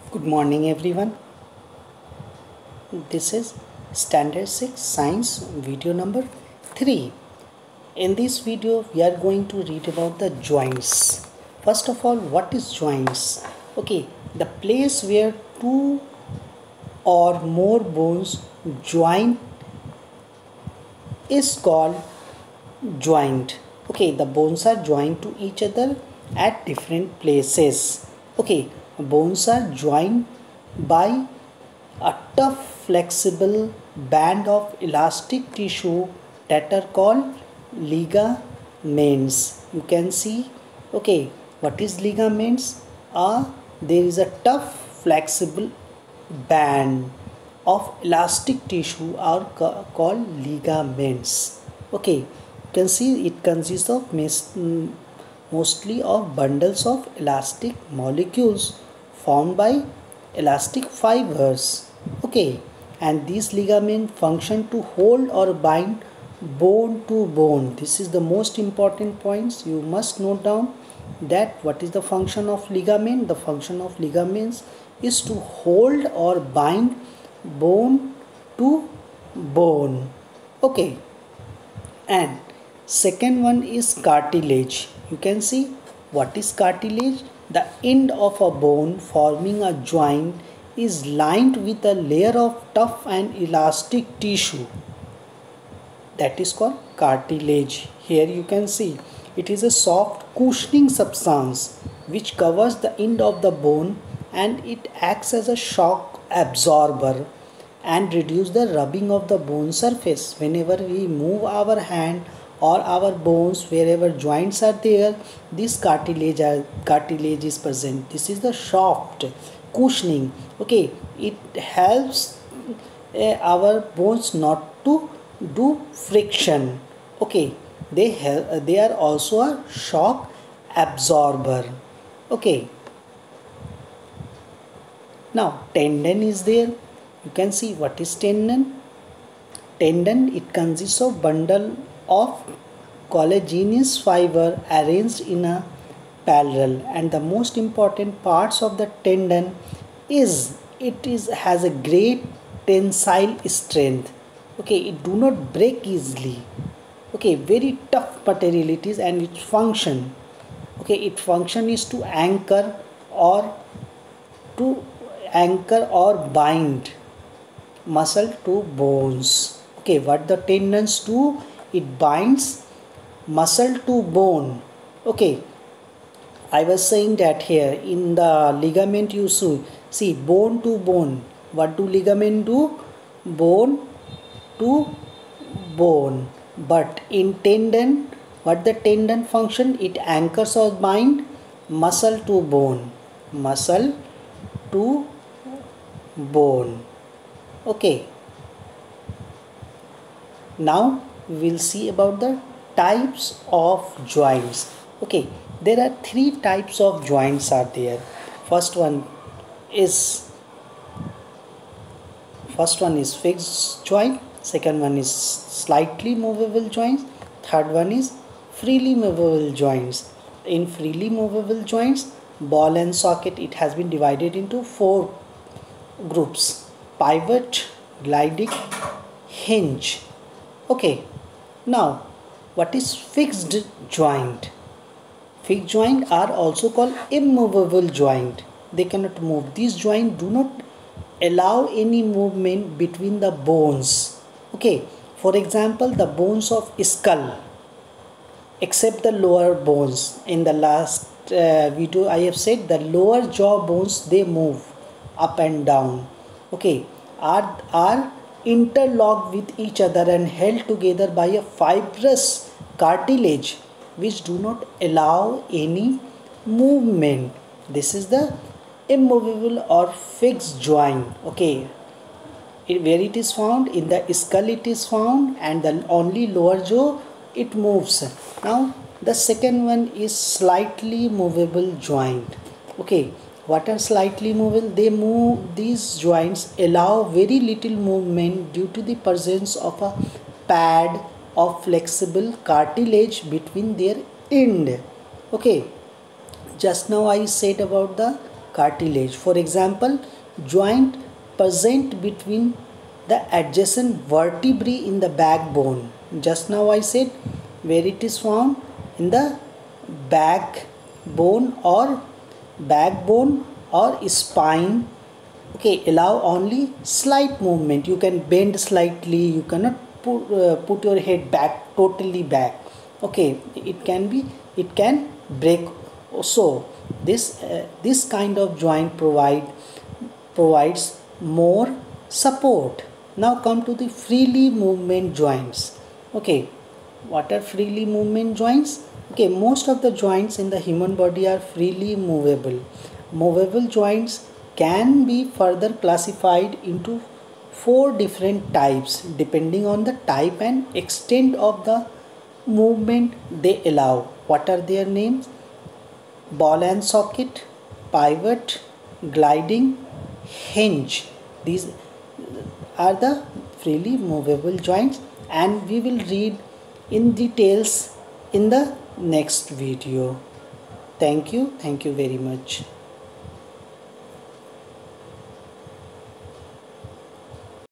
Good morning everyone. This is Standard 6 Science video number 3. In this video we are going to read about the joints. First of all, what is joints? Okay, the place where two or more bones join is called joint. Okay, the bones are joined to each other at different places. Okay, bones are joined by a tough flexible band of elastic tissue that are called ligaments. You can see, okay, what is ligaments? There is a tough flexible band of elastic tissue are called ligaments. Okay, you can see it consists of mostly of bundles of elastic molecules formed by elastic fibers. Okay, and these ligaments function to hold or bind bone to bone. This is the most important points. You must note down that what is the function of ligament. The function of ligaments is to hold or bind bone to bone. Okay, and second one is cartilage. You can see what is cartilage. The end of a bone forming a joint is lined with a layer of tough and elastic tissue that is called cartilage. Here you can see it is a soft cushioning substance which covers the end of the bone, and it acts as a shock absorber and reduce the rubbing of the bone surface. Whenever we move our hand or our bones, wherever joints are there, this cartilage is present. This is the soft cushioning. Okay, it helps our bones not to do friction. Okay, they are also a shock absorber. Okay, now tendon is there. You can see what is tendon. Tendon, it consists of bundle of collagenous fiber arranged in a parallel, and the most important parts of the tendon is has a great tensile strength. Okay, it do not break easily. Okay, very tough material it is, and its function, okay, its function is to anchor or bind muscle to bones. Okay, what the tendons do? It binds muscle to bone. Okay, I was saying that here in the ligament you see bone to bone. What do ligament do? Bone to bone. But in tendon, what the tendon function? It anchors or bind muscle to bone. Muscle to bone. Okay, now we will see about the types of joints. Okay, there are three types of joints are there. First one is fixed joint. Second one is slightly movable joints. Third one is freely movable joints. In freely movable joints, ball and socket, it has been divided into 4 groups: pivot, gliding, hinge. Okay, now what is fixed joint? Fixed joint are also called immovable joint. They cannot move. These joints do not allow any movement between the bones. Okay, for example, the bones of skull, except the lower bones. In the last video I have said the lower jaw bones, they move up and down. Okay, are interlocked with each other and held together by a fibrous cartilage which do not allow any movement. This is the immovable or fixed joint. Okay, where it is found? In the skull it is found, and the only lower jaw it moves. Now the second one is slightly movable joint. Okay, what are slightly movable? They move. These joints allow very little movement due to the presence of a pad of flexible cartilage between their end. Okay, just now I said about the cartilage. For example, joint present between the adjacent vertebrae in the backbone. Just now I said where it is found in the backbone or spine. Okay, allow only slight movement. You can bend slightly. You cannot put your head back totally back. Okay, it can break. So this kind of joint provides more support. Now come to the freely movement joints. Okay, what are freely movement joints? Okay, most of the joints in the human body are freely movable. Movable joints can be further classified into 4 different types depending on the type and extent of the movement they allow. What are their names? Ball and socket, pivot, gliding, hinge. These are the freely movable joints, and we will read in details in the next video. Thank you very much.